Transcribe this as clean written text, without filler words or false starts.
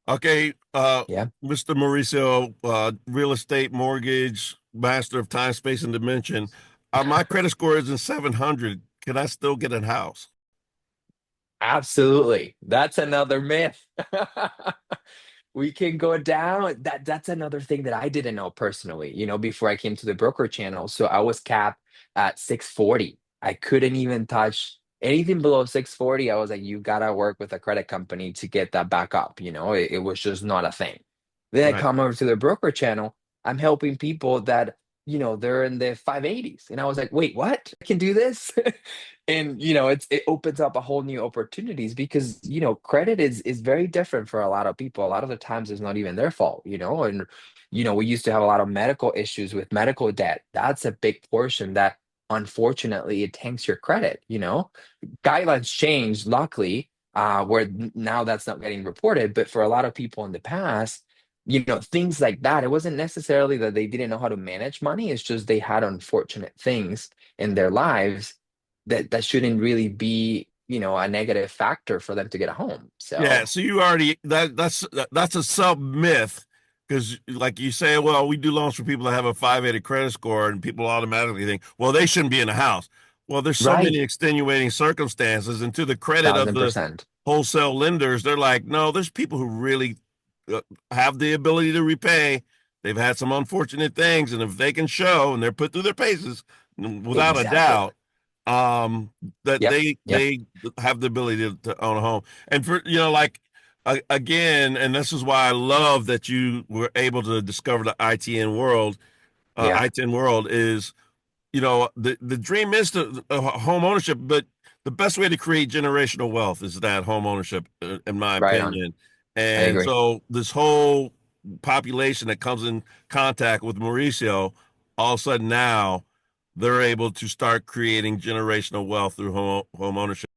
Okay, Yeah. Mr. Mauricio, real estate mortgage master of time, space, and dimension. My credit score is in 700. Can I still get a house? Absolutely. That's another myth. We can go down. That's another thing that I didn't know personally, before I came to the broker channel. So I was capped at 640. I couldn't even touch anything below 640. I was like, you gotta work with a credit company to get that back up. It was just not a thing. Then I Right, come over to the broker channel. I'm helping people that, they're in the 580s. And I was like, wait, what? I can do this? And it opens up a whole new opportunities because credit is very different for a lot of people. A lot of the times it's not even their fault, and we used to have a lot of medical issues with medical debt. That's a big portion that unfortunately it tanks your credit. Guidelines changed, luckily, where now that's not getting reported, but for a lot of people in the past, things like that, it wasn't necessarily that they didn't know how to manage money. It's just they had unfortunate things in their lives that shouldn't really be, a negative factor for them to get a home. yeah. So, So you already that's a sub myth because, like you say, well, we do loans for people that have a 580 credit score, and people automatically think, well, they shouldn't be in a house. Well, there's so right, many extenuating circumstances, and to the credit of thousand the percent. wholesale lenders, they're like, no, there's people who really have the ability to repay. They've had some unfortunate things, and if they can show and they're put through their paces, without a Exactly. doubt, that Yep. Yep. they have the ability to own a home. And for like again, and this is why I love that you were able to discover the ITN world. Yeah. ITN world is the dream is to home ownership, but the best way to create generational wealth is that home ownership, in my Right on. opinion. I And agree. so this whole population that comes in contact with Mauricio, all of a sudden now they're able to start creating generational wealth through home ownership.